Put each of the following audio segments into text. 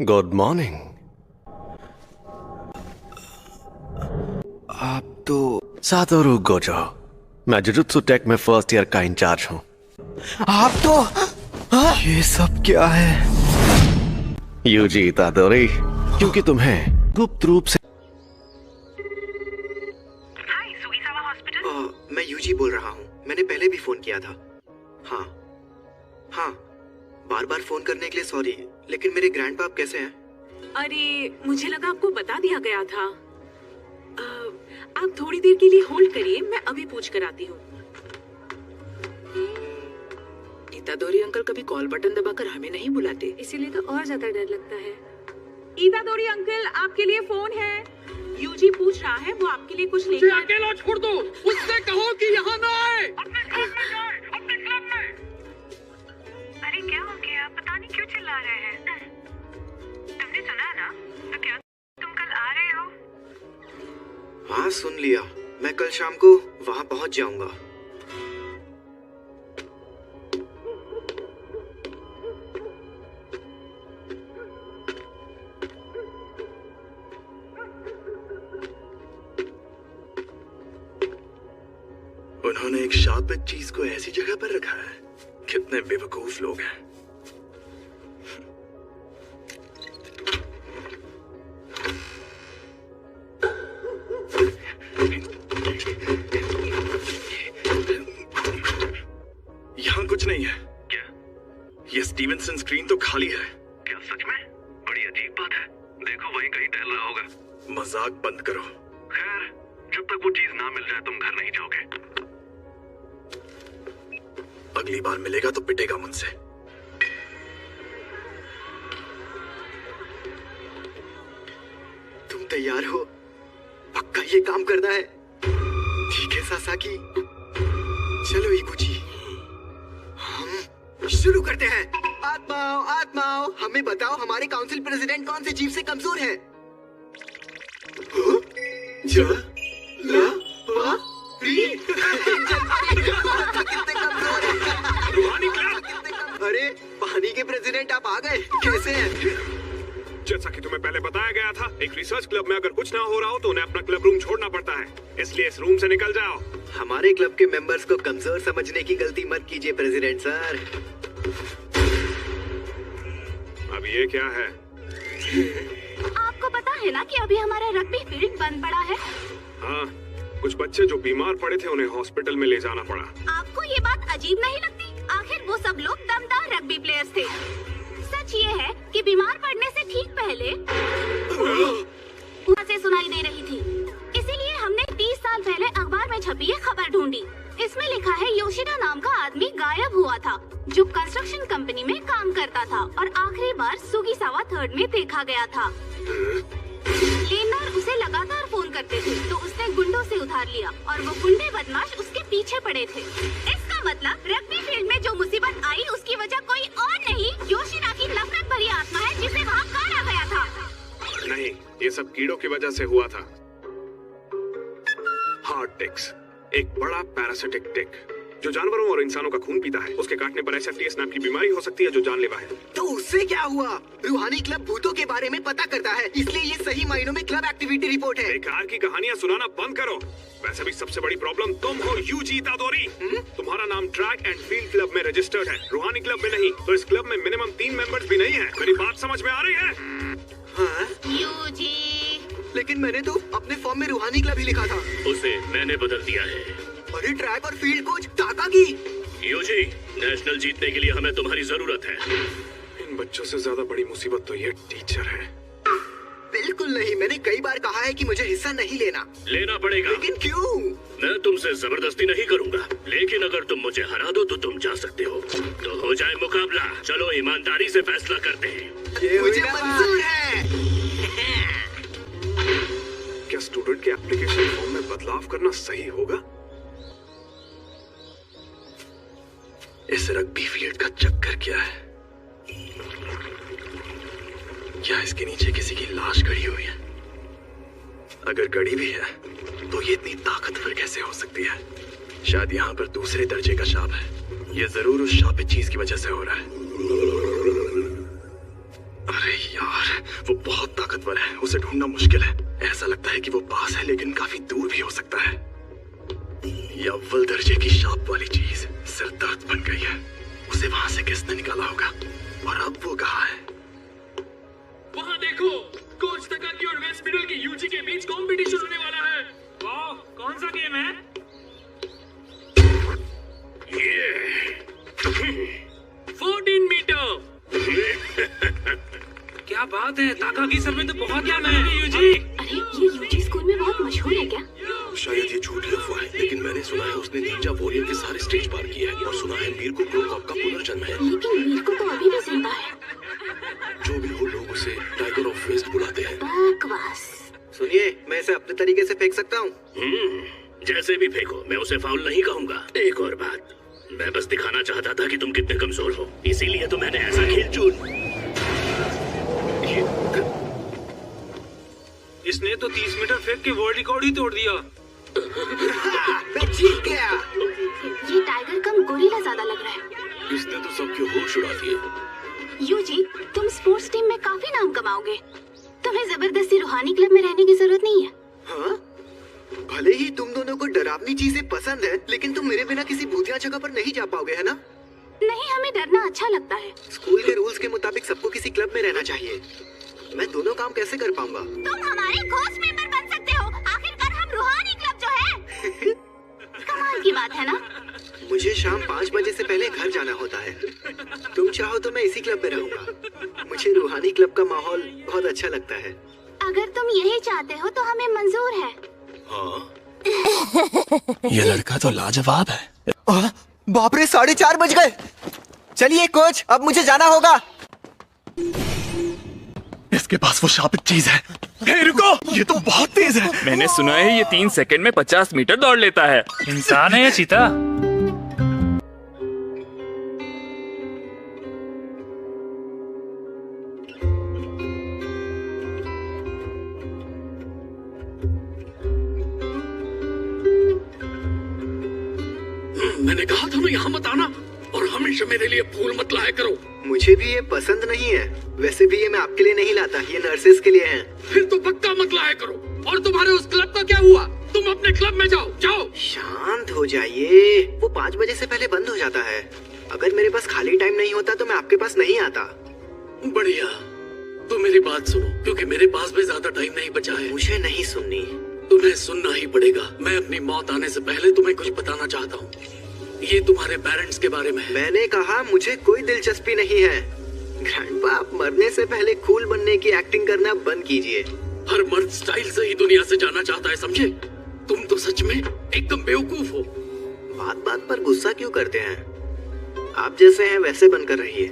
Good morning. आप तो Satoru Gojo, मैं जुजुत्सु टेक में फर्स्ट ईयर का इंचार्ज हूँ। आप तो ये सब क्या है? यूजी इतादोरी, क्योंकि तुम्हें गुप्त रूप से। हाय, सुगिसावा हॉस्पिटल। मैं यूजी बोल रहा हूँ। मैंने पहले भी फोन किया था। हाँ, बार बार फोन करने के लिए सॉरी, लेकिन मेरे ग्रैंडपाप कैसे हैं? अरे, मुझे लगा आपको बता दिया गया था। आप थोड़ी देर के लिए होल्ड करिए, मैं अभी पूछ कर आती हूँ। इतादोरी अंकल कभी कॉल बटन दबाकर हमें नहीं बुलाते, इसीलिए तो और ज्यादा डर लगता है। इतादोरी अंकल, आपके लिए फोन है। यूजी पूछ रहा है, वो आपके लिए कुछ लेकर। अकेला छोड़ दो, उससे कहो कि यहाँ ना आए। अपने क्लब में जाए, अपने क्लब में। अरे क्या हो गया? पता नहीं क्यों चिल्ला रहे हैं। तुमने सुना ना? तो क्या तुम कल आ रहे हो? हाँ, सुन लिया। मैं कल शाम को वहाँ पहुँच जाऊंगा। उन्होंने एक शापित चीज को ऐसी जगह पर रखा है। कितने बेवकूफ लोग हैं। यहाँ कुछ नहीं है। क्या? ये स्टीवनसन स्क्रीन तो खाली है। क्या सच में? बड़ी अजीब बात है। देखो, वहीं कहीं टहल रहा होगा। मजाक बंद करो। खैर, जब तक वो चीज ना मिल जाए तुम घर नहीं जाओगे। अगली बार मिलेगा तो पिटेगा मुझसे। तुम तैयार हो? पक्का ये काम करना है? ठीक है सासाकी, चलो इकुची, हम शुरू करते हैं। आत्माओं, आत्माओं, हमें बताओ हमारे काउंसिल प्रेसिडेंट कौन से जीव से कमजोर है? कितने कमजोर है। अरे, पानी के प्रेसिडेंट आप आ गए, कैसे हैं? जैसा कि तुम्हें पहले बताया गया था, एक रिसर्च क्लब में अगर कुछ ना हो रहा हो तो उन्हें अपना क्लब रूम छोड़ना पड़ता है, इसलिए इस रूम से निकल जाओ। हमारे क्लब के मेंबर्स को कमजोर समझने की गलती मत कीजिए प्रेसिडेंट सर। अब ये क्या है? आपको पता है ना कि अभी हमारा रग्बी फील्ड बंद पड़ा है। हाँ, कुछ बच्चे जो बीमार पड़े थे उन्हें हॉस्पिटल में ले जाना पड़ा। आपको ये बात अजीब नहीं लगती? आखिर वो सब लोग दमदार रग्बी प्लेयर्स थे। सच ये है कि बीमार पड़ने से ठीक पहले से सुनाई दे रही थी, इसीलिए हमने 30 साल पहले अखबार में छपी ये खबर ढूंढी। इसमें लिखा है योशिदा नाम का आदमी गायब हुआ था, जो कंस्ट्रक्शन कंपनी में काम करता था और आखिरी बार सुगिसावा 3rd में देखा गया था। लेनर उसे लगातार फोन करते थे, तो उसने गुंडों से उधार लिया और वो गुंडे बदमाश उसके पीछे पड़े थे। इसका मतलब रग्बी फील्ड में जो मुसीबत आई उसकी वजह कोई और नहीं, योशिदा की नफरत भरी आत्मा है जिसे वहाँ काटा गया था। नहीं, ये सब कीड़ों की वजह से हुआ था। हार्ट टिक्स, एक बड़ा पैरासिटिक टिक जो जानवरों और इंसानों का खून पीता है। उसके काटने पर एसएफटीएस नाम की बीमारी हो सकती है जो जानलेवा है। तो उससे क्या हुआ? रूहानी क्लब भूतों के बारे में पता करता है, इसलिए ये सही मायनों में क्लब एक्टिविटी रिपोर्ट है। बेकार की कहानियां सुनाना बंद करो। वैसे भी सबसे बड़ी प्रॉब्लम तुम हो, यूजी इतादोरी। तुम्हारा नाम ट्रैक एंड फील्ड क्लब में रजिस्टर्ड है, रूहानी क्लब में नहीं। तो इस क्लब में मिनिमम 3 मेंबर्स भी नहीं है। मेरी बात समझ में आ रही है? हाँ? यूजी, लेकिन मैंने तो अपने फॉर्म में रूहानी क्लब ही लिखा था। उसे मैंने बदल दिया है। अरे, ट्रैक और field coach Takagi. Yuji, national जीतने के लिए हमें तुम्हारी जरूरत है। इन बच्चों से ज्यादा बड़ी मुसीबत तो ये टीचर है। बिल्कुल नहीं, मैंने कई बार कहा है कि मुझे हिस्सा नहीं लेना। लेना पड़ेगा। लेकिन क्यों? मैं तुमसे जबरदस्ती नहीं करूंगा, लेकिन अगर तुम मुझे हरा दो तो तुम जा सकते हो। तो हो जाए मुकाबला। चलो ईमानदारी से फैसला करते हैं। ये मुझे मंजूर है। क्या स्टूडेंट के एप्लीकेशन फॉर्म में बदलाव करना सही होगा? इस रग्बी फील्ड का चक्कर क्या है? क्या इसके नीचे किसी की लाश गड़ी हुई है? अगर गड़ी भी है तो ये इतनी ताकतवर कैसे हो सकती है? शायद यहाँ पर दूसरे दर्जे का शाप है। ये जरूर उस शापित चीज की वजह से हो रहा है। अरे यार, ताकतवर है, उसे ढूंढना मुश्किल है। ऐसा लगता है कि वो पास है लेकिन काफी दूर भी हो सकता है। ये अव्वल दर्जे की शाप वाली चीज सिर दर्द बन गई है। उसे वहां से किसने निकाला होगा और अब वो कहाँ है? वहाँ देखो, कोच तकाकी और वेस्ट मिडल की यूजी के बीच कंपटीशन होने वाला है। वाह, कौन सा गेम है? 14 मीटर। क्या बात है, ताकाकी सर में तो बहुत ज्ञान है यूजी। अरे ये यूजी स्कूल में बहुत मशहूर है क्या? शायद ये झूठी अफवाह है, लेकिन मैंने सुना है उसने निंजा वॉरियर के सारे स्टेज पार किए हैं और सुना है मीर को क्रोकॉप का पुनर्जन्म है। लेकिन मीर को तो अभी भी जिंदा है। जो भी हो, लोग उसे टाइगर ऑफ वेस्ट बुलाते हैं। बकवास। सुनिए, मैं इसे अपने तरीके से फेंक सकता हूँ। जैसे भी फेंको, मैं उसे फाउल नहीं कहूंगा। एक और बात, मैं बस दिखाना चाहता था कि तुम कितने कमजोर हो, इसीलिए तो मैंने ऐसा खेल चुन। इसने तो 30 मीटर फेंक के वर्ल्ड रिकॉर्ड ही तोड़ दिया। मैं जीत गया। ये टाइगर कम गोरिल्ला ज्यादा लग रहा है। इसने तो सबके होश उड़ा दिए। यूजी, तुम स्पोर्ट्स टीम में काफी नाम कमाओगे। तुम्हें जबरदस्ती रूहानी क्लब में रहने की जरूरत नहीं है। हाँ? भले ही तुम दोनों को डरावनी चीजें पसंद है, लेकिन तुम मेरे बिना किसी भूतिया जगह पर नहीं जा पाओगे, है ना? नहीं, हमें डरना अच्छा लगता है। स्कूल के रूल्स के मुताबिक सबको किसी क्लब में रहना चाहिए। मैं दोनों काम कैसे कर पाऊंगा? तुम हमारे कोच मेंबर बन सकते हो। आखिरकार हम रूहानी क्लब जो है। कमाल की बात है ना? मुझे शाम 5 बजे से पहले घर जाना होता है। तुम चाहो तो मैं इसी क्लब में रहूंगा। मुझे रूहानी क्लब का माहौल बहुत अच्छा लगता है। अगर तुम यही चाहते हो तो हमें मंजूर है। हाँ, ये लड़का तो लाजवाब है। बाप रे, 4:30 बज गए। चलिए कोच, अब मुझे जाना होगा। इसके पास वो शापित चीज है। हे रुको, ये तो बहुत तेज है। मैंने सुना है ये 3 सेकंड में 50 मीटर दौड़ लेता है। इंसान है या चीता? मैंने कहा था ना यहाँ मत आना, और हमेशा मेरे लिए फूल मत लाया करो। मुझे भी ये पसंद नहीं है। वैसे भी ये मैं आपके लिए नहीं लाता, ये नर्सेस के लिए है। फिर तो पक्का मत लाया करो। और तुम्हारे उस क्लब का क्या हुआ? तुम अपने क्लब में जाओ, जाओ। शांत हो जाइए। वो 5 बजे से पहले बंद हो जाता है। अगर मेरे पास खाली टाइम नहीं होता तो मैं आपके पास नहीं आता। बढ़िया, तो मेरी बात सुनो, क्योंकि मेरे पास भी ज्यादा टाइम नहीं बचा है। मुझे नहीं सुननी। तुम्हें सुनना ही पड़ेगा। मैं अपनी मौत आने से पहले तुम्हें कुछ बताना चाहता हूँ। ये तुम्हारे पेरेंट्स के बारे में है। मैंने कहा मुझे कोई दिलचस्पी नहीं है। ग्रैंडपा, आप मरने से पहले कूल बनने की एक्टिंग करना बंद कीजिए। हर मर्द स्टाइल से ही दुनिया से जाना चाहता है, समझे? तुम तो सच में एकदम बेवकूफ हो। बात बात पर गुस्सा क्यों करते हैं? आप जैसे हैं वैसे बनकर रहिए।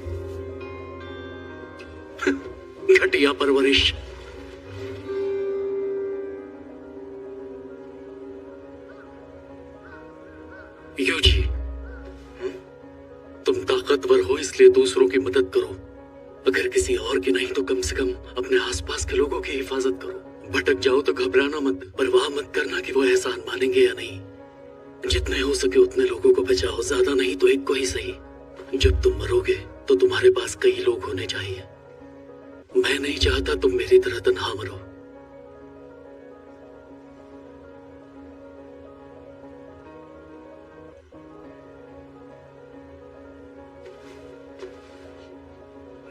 घटिया परवरिश। यूजी, तुम ताकतवर हो इसलिए दूसरों की मदद करो। अगर किसी और की नहीं तो कम से कम अपने आसपास के लोगों की हिफाजत करो। भटक जाओ तो घबराना मत, परवाह मत करना कि वो एहसान मानेंगे या नहीं। जितने हो सके उतने लोगों को बचाओ, ज्यादा नहीं तो एक को ही सही। जब तुम मरोगे तो तुम्हारे पास कई लोग होने चाहिए। मैं नहीं चाहता तुम मेरी तरह तन्हा मरो।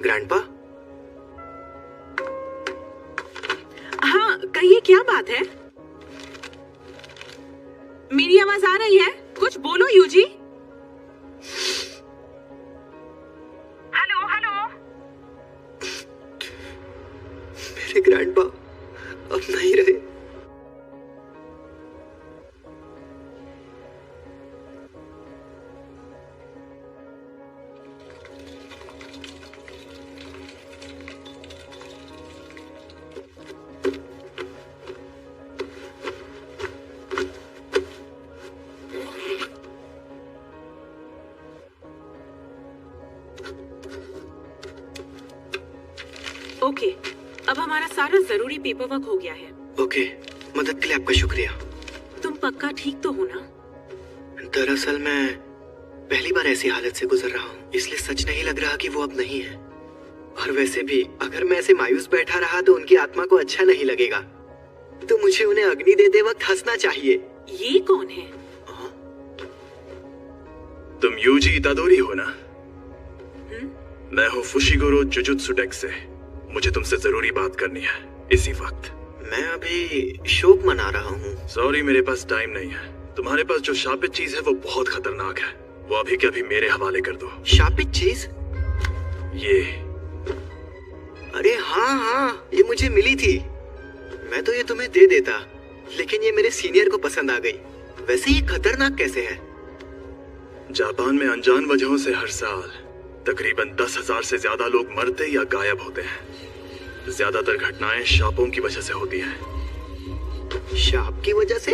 ग्रैंडपा? हाँ, कहिए, क्या बात है? मेरी आवाज आ रही है? कुछ बोलो यूजी। Hello hello. मेरे ग्रैंडपा अब नहीं रहे। ओके, अब हमारा सारा जरूरी पेपर वर्क हो गया है। ओके, मदद के लिए आपका शुक्रिया। तुम पक्का ठीक तो हो ना? दरअसल मैं पहली बार ऐसी हालत से गुजर रहा हूँ, इसलिए सच नहीं लग रहा कि वो अब नहीं है। और वैसे भी अगर मैं ऐसे मायूस बैठा रहा तो उनकी आत्मा को अच्छा नहीं लगेगा। तो मुझे उन्हें अग्नि देते वक्त हंसना चाहिए। ये कौन है? तुम यूजी इतादोरी हो ना? मैं हूँ फुशिगुरो जुजुत्सु डेक से। मुझे तुमसे जरूरी बात करनी है इसी वक्त। मैं अभी शोक मना रहा हूँ। सॉरी, मेरे पास टाइम नहीं है। तुम्हारे पास जो शापित चीज है वो बहुत खतरनाक है। वो अभी के अभी मेरे हवाले कर दो। शापित चीज? ये। अरे हाँ, ये मुझे मिली थी। मैं तो ये तुम्हें दे देता, लेकिन ये मेरे सीनियर को पसंद आ गई। वैसे ये खतरनाक कैसे है? जापान में अनजान वजहों से हर साल तकरीबन 10,000 से ज्यादा लोग मरते या गायब होते हैं। ज्यादातर घटनाएं शापों की वजह से होती हैं। शाप की वजह से?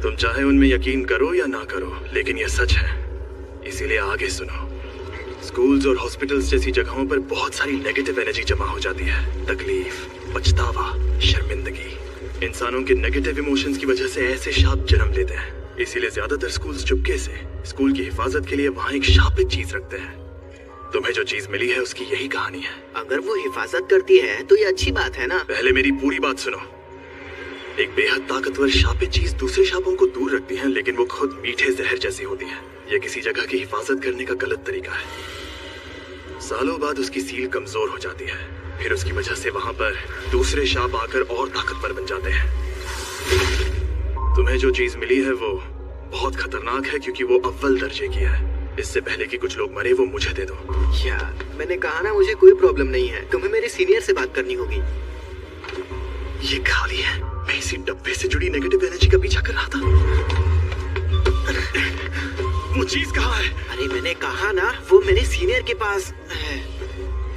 तुम चाहे उनमें यकीन करो या ना करो, लेकिन ये सच है। इसीलिए आगे सुनो। स्कूल्स और हॉस्पिटल्स जैसी जगहों पर बहुत सारी नेगेटिव एनर्जी जमा हो जाती है। तकलीफ, पछतावा, शर्मिंदगी। इंसानों के नेगेटिव इमोशंस की वजह से ऐसे शाप जन्म लेते हैं। इसीलिए ज्यादातर स्कूल्स चुपके से स्कूल की हिफाजत के लिए वहाँ एक शापित चीज रखते हैं। तुम्हें जो चीज मिली है उसकी यही कहानी है। अगर वो हिफाजत करती है तो ये अच्छी बात है ना? पहले मेरी पूरी बात सुनो। एक बेहद ताकतवर शापित चीज दूसरे शापों को दूर रखती है, लेकिन वो खुद मीठे जहर जैसी होती है। ये किसी जगह की हिफाजत करने का गलत तरीका है। सालों बाद उसकी सील कमजोर हो जाती है, फिर उसकी वजह से वहां पर दूसरे शाप आकर और ताकतवर बन जाते हैं। तुम्हें जो चीज मिली है वो बहुत खतरनाक है, क्योंकि वो अव्वल दर्जे की है। इससे पहले कि कुछ लोग मरे, वो मुझे दे दो। यार, मैंने कहा ना, मुझे कोई प्रॉब्लम नहीं है। तुम्हें मेरे सीनियर से बात करनी होगी। ये खाली है। मैं इसी डब्बे से जुड़ी नेगेटिव एनर्जी का पीछा कर रहा था। वो चीज कहाँ है? अरे मैंने कहा ना, वो मेरे सीनियर के पास है।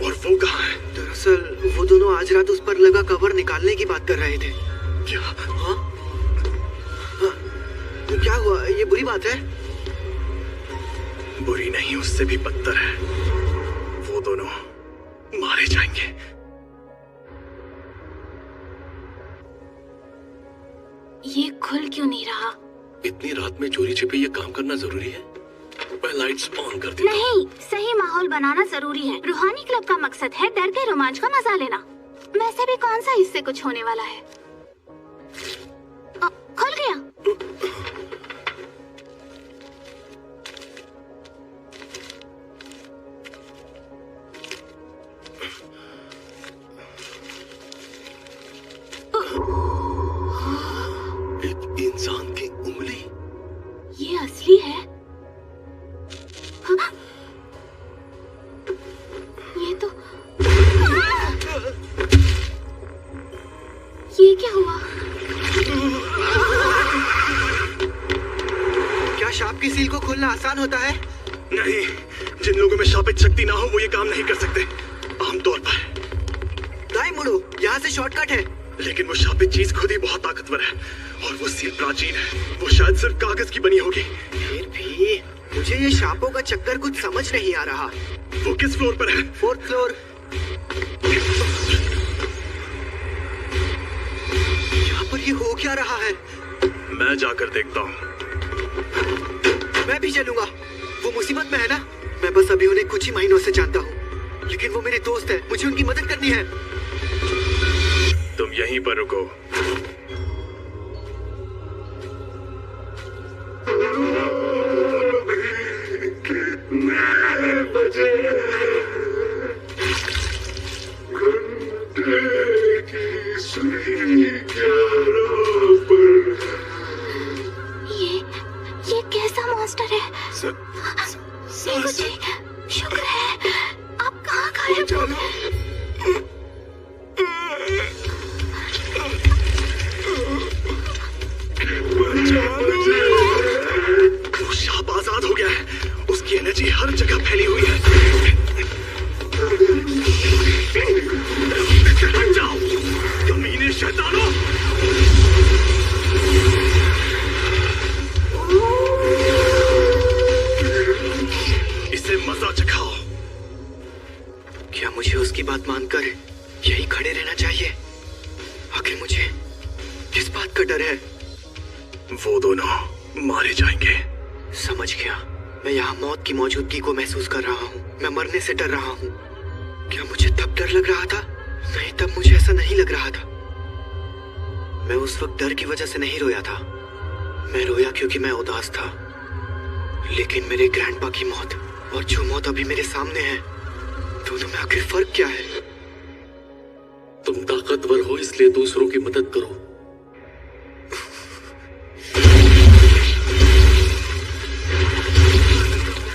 और वो कहाँ है? दरअसल वो दोनों आज रात उस पर लगा कवर निकालने की बात कर रहे थे। क्या? हाँ? तो क्या हुआ? ये बुरी बात है? बुरी नहीं, उससे भी बदतर है। वो दोनों मारे जाएंगे। ये खुल क्यों नहीं रहा? इतनी रात में चोरी छिपे ये काम करना जरूरी है? मैं लाइट्स ऑन कर देता हूं। नहीं, सही माहौल बनाना जरूरी है। रूहानी क्लब का मकसद है डर के रोमांच का मजा लेना। वैसे भी कौन सा इससे कुछ होने वाला है? खुल गया। एक इंसान की उंगली। ये असली है? हाँ? ये तो ये क्या हुआ? क्या शाप की सील को खोलना आसान होता है? नहीं, जिन लोगों में शापित शक्ति ना हो वो ये काम नहीं कर सकते आमतौर पर। दाएं मुड़ो, यहाँ से शॉर्टकट है। लेकिन वो शापित चीज खुद ही बहुत ताकतवर है, और वो सील प्राचीन है। वो शायद सिर्फ कागज की बनी होगी। फिर भी मुझे ये शापों का चक्कर कुछ समझ नहीं आ रहा। वो किस फ्लोर पर है? 4th floor. यहाँ पर ये हो क्या रहा है? मैं जाकर देखता हूँ। मैं भी चलूंगा। वो मुसीबत में है ना? मैं बस अभी उन्हें कुछ ही महीनों से जानता हूँ, लेकिन वो मेरे दोस्त है। मुझे उनकी मदद करनी है। तुम यहीं पर रुको। कितने बजे घंटे की सुई 11 पर। ये कैसा मॉन्स्टर है? जी, शुक्र है आप कहाँ गायब हो गए? वो शाप आजाद हो गया है। उसकी एनर्जी हर जगह फैली हुई है। हट जाओ, कमीने शैतानों! इसे मजा चखाओ। क्या मुझे उसकी बात मानकर यही खड़े रहना चाहिए? आखिर मुझे किस बात का डर है? वो दोनों मारे जाएंगे। समझ गया। मैं यहाँ मौत की मौजूदगी को महसूस कर रहा हूँ। मैं मरने से डर रहा हूँ, क्या मुझे तब डर लग रहा था? नहीं, तब मुझे ऐसा नहीं लग रहा था। मैं उस वक्त डर की वजह से नहीं रोया था। मैं रोया क्योंकि मैं उदास था। लेकिन मेरे ग्रैंडपा की मौत और जो मौत अभी मेरे सामने है, दोनों में आखिर फर्क क्या है? तुम ताकतवर हो इसलिए दूसरों की मदद करो।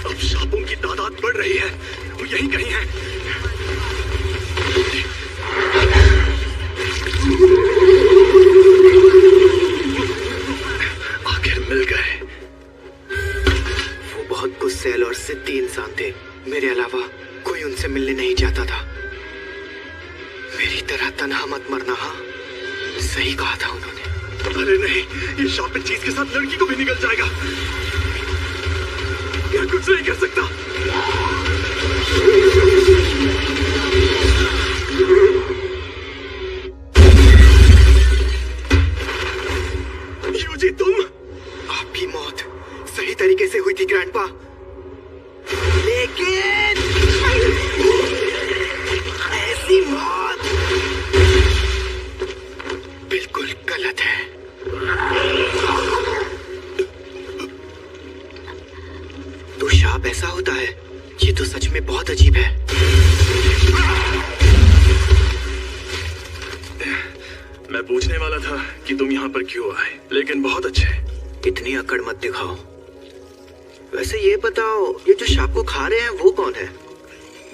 अब सांपों की तादाद बढ़ रही है, वो यही कहीं है। आखिर मिल गए। वो बहुत गुस्सैल और जिद्दी इंसान थे। मेरे अलावा कोई उनसे मिलने नहीं चाहता था। मेरी तरह तन्हा मत मरना। हाँ, सही कहा था उन्होंने। अरे नहीं, ये शापित चीज के साथ लड़की को भी निकल जाएगा। मैं कुछ नहीं कर सकता। यूजी, तुम? आपकी मौत सही तरीके से हुई थी ग्रैंडपा, लेकिन ऐसी मौत बिल्कुल गलत है। तो शाप ऐसा होता है? ये तो सच में बहुत अजीब है। मैं पूछने वाला था कि तुम यहाँ पर क्यों आए, लेकिन बहुत अच्छे। इतनी अकड़ मत दिखाओ। वैसे ये बताओ, ये जो शाप को खा रहे हैं वो कौन है?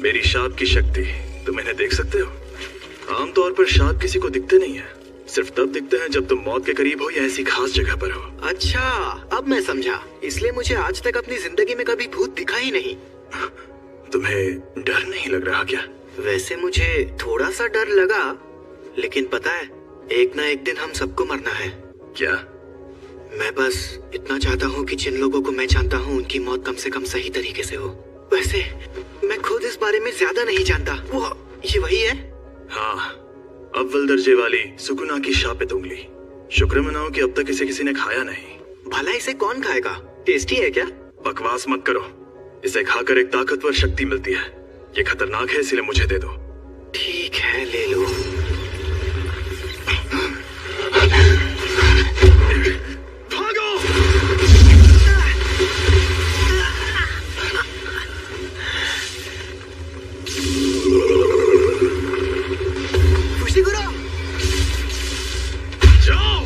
मेरी शाप की शक्ति तुम इन्हें देख सकते हो। आमतौर पर शाप किसी को दिखते नहीं है, सिर्फ तब दिखते हैं जब तुम मौत के करीब हो या ऐसी खास जगह पर हो। अच्छा, अब मैं समझा। इसलिए मुझे आज तक अपनी जिंदगी में कभी भूत दिखा ही नहीं। तुम्हें डर नहीं लग रहा क्या? वैसे मुझे थोड़ा सा डर लगा, लेकिन पता है, एक ना एक दिन हम सबको मरना है। क्या? मैं बस इतना चाहता हूँ कि जिन लोगों को मैं जानता हूँ उनकी मौत कम से कम सही तरीके से हो। वैसे मैं खुद इस बारे में ज्यादा नहीं जानता। वो ये वही है? हाँ, अव्वल दर्जे वाली सुकुना की शापित उंगली। शुक्र मनाओ कि अब तक इसे किसी ने खाया नहीं। भला इसे कौन खाएगा? टेस्टी है क्या? बकवास मत करो। इसे खाकर एक ताकतवर शक्ति मिलती है। ये खतरनाक है, इसलिए मुझे दे दो। ठीक है, ले लो। भागो! फुशिगुरो! जाओ!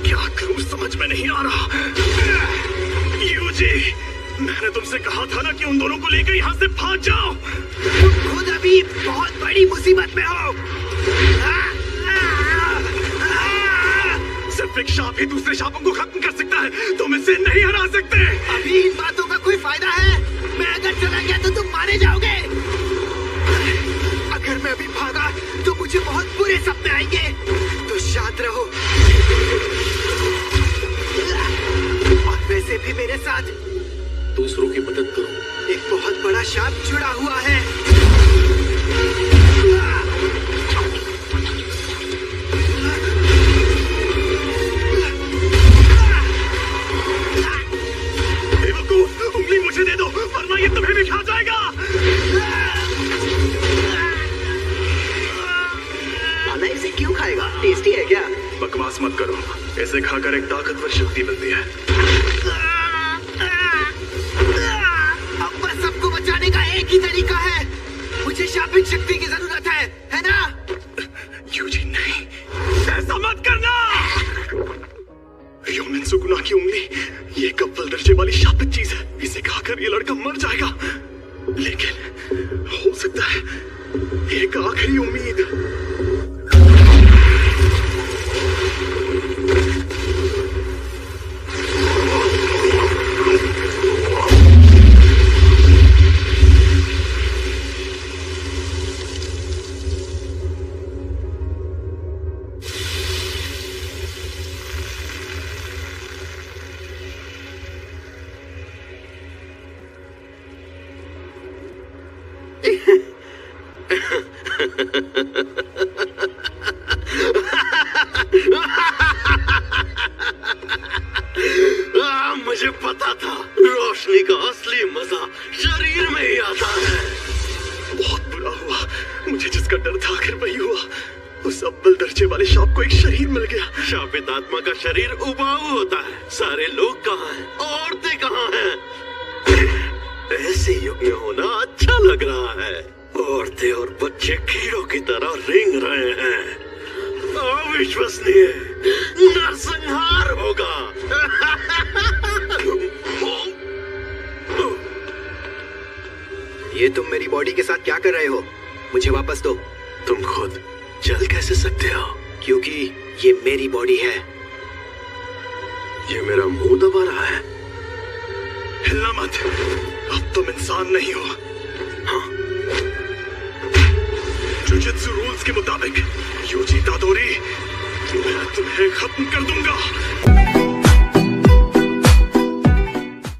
क्या करूं समझ में नहीं आ रहा। यूजी, मैंने तुमसे कहा था ना कि उन दोनों को लेकर यहाँ से भाग जाओ। तुम खुद अभी बहुत बड़ी मुसीबत में हो। सिर्फ एक शाप ही दूसरे शापों को खत्म कर सकता है। तुम इसे नहीं हरा सकते। अभी इन बातों का कोई फायदा है? मैं अगर चला गया तो तुम मारे जाओगे। अगर मैं अभी भागा तो मुझे बहुत बुरे सपने आएंगे। तो शांत रहो। और वैसे भी मेरे साथ दूसरों की मदद करो। एक बहुत बड़ा शाप जुड़ा हुआ है। बेवकूफ, उंगली मुझे दे दो वरना ये तुम्हें भी खा जाएगा। भला इसे क्यों खाएगा? टेस्टी है क्या? बकवास मत करो। इसे खाकर एक ताकतवर शक्ति मिलती है। अब बस सबको बचाने का एक ही तरीका है। मुझे शापित शक्ति की जरूरत है ना? यूजी नहीं, ऐसा मत करना। योमिन सुकुना की उंगली, ये एक अव्वल दर्जे वाली शापित चीज है। इसे खाकर ये लड़का मर जाएगा, लेकिन हो सकता है एक आखिरी उम्मीद। मुझे पता था रोशनी का असली मजा शरीर में ही आता है। बहुत बुरा हुआ, मुझे जिसका डर था आखिर वही हुआ। उस अव्वल दर्जे वाले शाप को एक शरीर मिल गया। शापित आत्मा का शरीर उबाऊ होता है। सारे लोग कहाँ हैं? औरतें कहाँ हैं? ऐसे युग में होना अच्छा लग रहा है। औरतें और बच्चे कीड़ों की तरह रेंग रहे हैं। अविश्वसनीय नरसंहार होगा। ये तुम मेरी बॉडी के साथ क्या कर रहे हो? मुझे वापस दो। तुम खुद चल कैसे सकते हो? क्योंकि ये मेरी बॉडी है। ये मेरा मुंह दबा रहा है। हिलना मत, अब तुम इंसान नहीं हो। हाँ। जुजुत्सु रूल्स के मुताबिक यूजी इतादोरी, मैं तुम्हें खत्म कर दूंगा।